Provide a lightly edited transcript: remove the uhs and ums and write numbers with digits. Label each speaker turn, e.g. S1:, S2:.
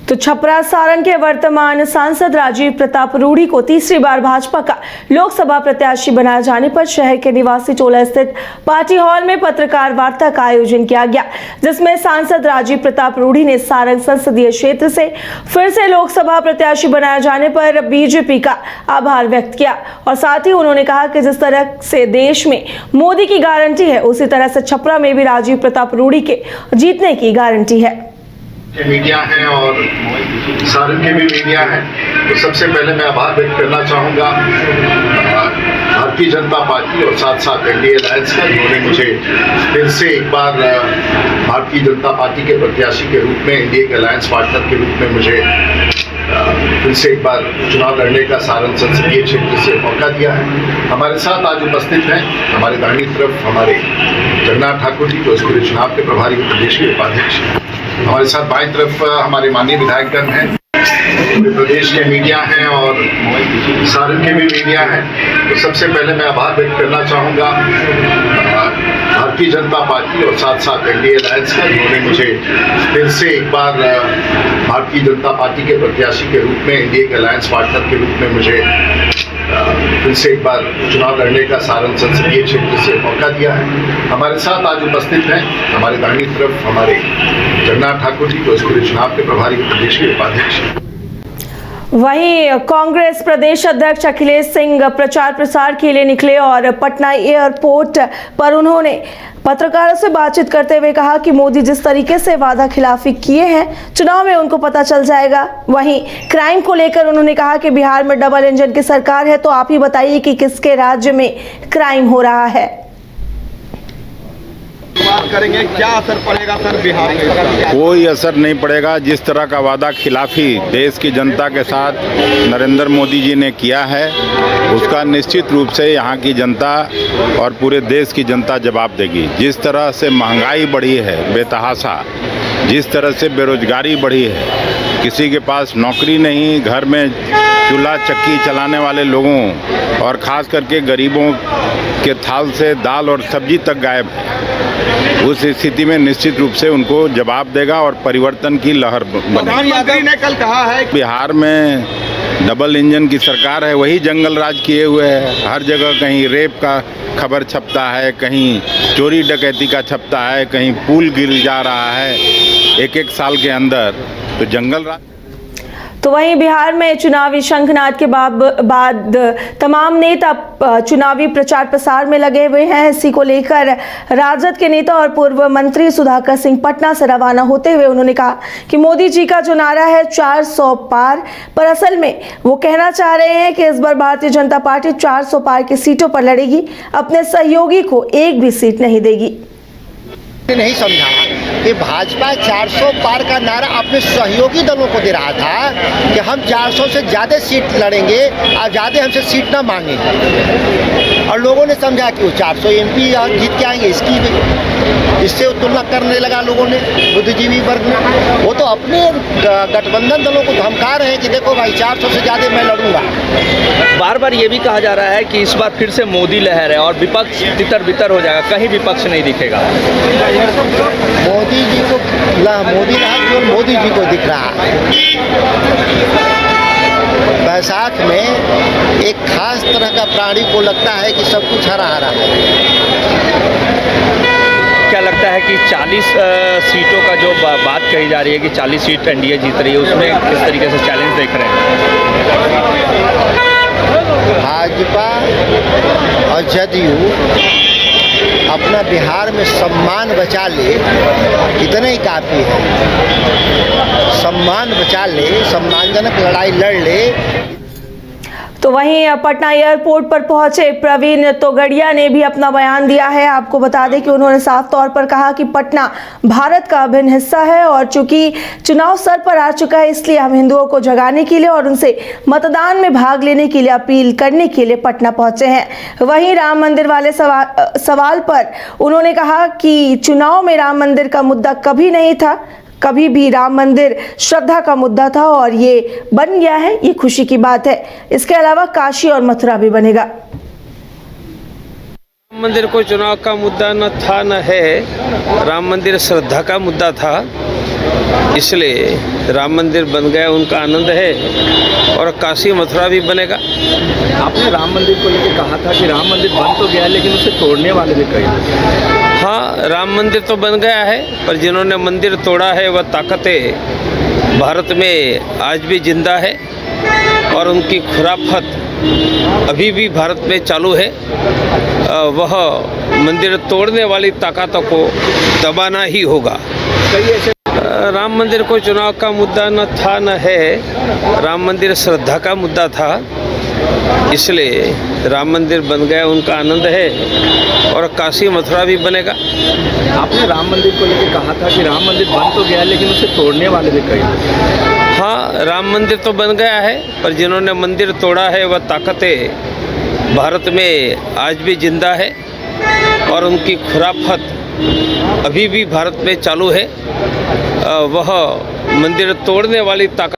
S1: तो छपरा सारण के वर्तमान सांसद राजीव प्रताप रूढ़ी को तीसरी बार भाजपा का लोकसभा प्रत्याशी बनाए जाने पर शहर के निवासी टोला स्थित पार्टी हॉल में पत्रकार वार्ता का आयोजन किया गया, जिसमें सांसद राजीव प्रताप रूढ़ी ने सारण संसदीय क्षेत्र से फिर से लोकसभा प्रत्याशी बनाए जाने पर बीजेपी का आभार व्यक्त किया और साथ ही उन्होंने कहा कि जिस तरह से देश में मोदी की गारंटी है, उसी तरह से छपरा में भी राजीव प्रताप रूढ़ी के जीतने की गारंटी है।
S2: मीडिया है और सारण के भी मीडिया है, तो सबसे पहले मैं आभार व्यक्त करना चाहूँगा भारतीय जनता पार्टी और साथ साथ एनडीए अलायंस का, जिन्होंने मुझे फिर से एक बार भारतीय जनता पार्टी के प्रत्याशी के रूप में, एनडीए के अलायंस पार्टनर के रूप में मुझे फिर से एक बार चुनाव लड़ने का सारण संसदीय क्षेत्र से मौका दिया है। हमारे साथ आज उपस्थित हैं हमारे दाहिनी तरफ हमारे जगन्नाथ ठाकुर जी, जो इस पूरे चुनाव के प्रभारी प्रदेश के उपाध्यक्ष हैं। हमारे साथ बाईं तरफ हमारे माननीय विधायकगण हैं, पूरे प्रदेश के मीडिया हैं और सारण के भी मीडिया है, तो सबसे पहले मैं आभार व्यक्त करना चाहूँगा भारतीय जनता पार्टी और साथ साथ एनडीए अलायंस का, जिन्होंने मुझे फिर से एक बार भारतीय जनता पार्टी के प्रत्याशी के रूप में, एनडीए के अलायंस पार्टनर के रूप में मुझे फिर से एक बार चुनाव लड़ने का सारण संसदीय क्षेत्र से मौका दिया है। हमारे साथ आज उपस्थित हैं हमारे दाहिनी तरफ हमारे जगन्नाथ ठाकुर जी, जो इस पूरे चुनाव के प्रभारी प्रदेश के उपाध्यक्ष हैं।
S1: वहीं कांग्रेस प्रदेश अध्यक्ष अखिलेश सिंह प्रचार प्रसार के लिए निकले और पटना एयरपोर्ट पर उन्होंने पत्रकारों से बातचीत करते हुए कहा कि मोदी जिस तरीके से वादा खिलाफी किए हैं, चुनाव में उनको पता चल जाएगा। वहीं क्राइम को लेकर उन्होंने कहा कि बिहार में डबल इंजन की सरकार है, तो आप ही बताइए कि किसके राज्य में क्राइम हो रहा है।
S3: करेंगे क्या असर पड़ेगा सर बिहार में?
S4: कोई असर नहीं पड़ेगा। जिस तरह का वादा खिलाफी देश की जनता के साथ नरेंद्र मोदी जी ने किया है, उसका निश्चित रूप से यहाँ की जनता और पूरे देश की जनता जवाब देगी। जिस तरह से महंगाई बढ़ी है बेतहाशा, जिस तरह से बेरोजगारी बढ़ी है, किसी के पास नौकरी नहीं, घर में चूल्हा चक्की चलाने वाले लोगों और ख़ास करके गरीबों के थाल से दाल और सब्जी तक गायब है, उस स्थिति में निश्चित रूप से उनको जवाब देगा और परिवर्तन की लहर बनेगी।
S3: प्रधानमंत्री ने कल कहा है कि
S4: बिहार में डबल इंजन की सरकार है, वही जंगल राज किए हुए है। हर जगह कहीं रेप का खबर छपता है, कहीं चोरी डकैती का छपता है, कहीं पुल गिर जा रहा है एक साल के अंदर, तो जंगल राज।
S1: तो वहीं बिहार में चुनावी शंखनाद के बाद तमाम नेता चुनावी प्रचार प्रसार में लगे हुए हैं। इसी को लेकर राजद के नेता और पूर्व मंत्री सुधाकर सिंह पटना से रवाना होते हुए उन्होंने कहा कि मोदी जी का जो नारा है 400 पार, पर असल में वो कहना चाह रहे हैं कि इस बार भारतीय जनता पार्टी 400 पार की सीटों पर लड़ेगी, अपने सहयोगी को एक भी सीट नहीं देगी।
S5: नहीं समझा कि भाजपा 400 पार का नारा अपने सहयोगी दलों को दे रहा था कि हम 400 से ज़्यादा सीट लड़ेंगे और ज़्यादा हमसे सीट ना मांगे, और लोगों ने समझा कि वो 400 एमपी जीत के आएंगे। इससे तुलना करने लगा लोगों ने, बुद्धिजीवी वर्ग ने। वो तो अपने गठबंधन दलों को धमका रहे हैं कि देखो भाई 400 से ज़्यादा मैं लड़ूंगा।
S6: बार बार ये भी कहा जा रहा है कि इस बार फिर से मोदी लहर है और विपक्ष तितर बितर हो जाएगा, कहीं विपक्ष नहीं दिखेगा।
S5: मोदी जी को मोदी लहर केवल मोदी जी को दिख रहा है। बैसाख में एक खास तरह का प्राणी को लगता है कि सब कुछ हरा हरा है।
S6: क्या लगता है कि 40 सीटों का जो बात कही जा रही है कि 40 सीट एनडीए जीत रही है, उसमें किस तरीके से चैलेंज देख रहे हैं?
S5: भाजपा और जदयू अपना बिहार में सम्मान बचा ले, इतना ही काफ़ी है। सम्मान बचा ले, सम्मानजनक लड़ाई लड़ ले।
S1: तो वहीं पटना एयरपोर्ट पर पहुंचे प्रवीण तोगड़िया ने भी अपना बयान दिया है। आपको बता दें कि उन्होंने साफ तौर पर कहा कि पटना भारत का अभिन्न हिस्सा है और चूंकि चुनाव सर पर आ चुका है, इसलिए हम हिंदुओं को जगाने के लिए और उनसे मतदान में भाग लेने के लिए अपील करने के लिए पटना पहुंचे हैं। वहीं राम मंदिर वाले सवाल पर उन्होंने कहा कि चुनाव में राम मंदिर का मुद्दा कभी नहीं था, कभी भी राम मंदिर श्रद्धा का मुद्दा था और ये बन गया है, ये खुशी की बात है। इसके अलावा काशी और मथुरा भी बनेगा।
S7: राम मंदिर कोई चुनाव का मुद्दा न था न है। राम मंदिर श्रद्धा का मुद्दा था इसलिए राम मंदिर बन गया उनका आनंद है और काशी मथुरा भी बनेगा।
S6: आपने राम मंदिर को लेकर कहा था कि राम मंदिर बन तो गया है लेकिन उसे तोड़ने वाले भी कई हैं।
S7: हाँ, राम मंदिर तो बन गया है, पर जिन्होंने मंदिर तोड़ा है वह ताकतें भारत में आज भी जिंदा है और उनकी खुराफत अभी भी भारत में चालू है। वह मंदिर तोड़ने वाली ताकतों को दबाना ही होगा।
S6: कई ऐसे
S7: राम मंदिर को चुनाव का मुद्दा न था न है, राम मंदिर श्रद्धा का मुद्दा था, इसलिए राम मंदिर बन गया उनका आनंद है और काशी मथुरा भी बनेगा।
S6: आपने राम मंदिर को लेकर कहा था कि राम मंदिर बन तो गया है लेकिन उसे तोड़ने वाले भी कई हैं।
S7: हाँ, राम मंदिर तो बन गया है, पर जिन्होंने मंदिर तोड़ा है वह ताकतें भारत में आज भी जिंदा है और उनकी खुराफत अभी भी भारत में चालू है। वह मंदिर तोड़ने वाली ताकत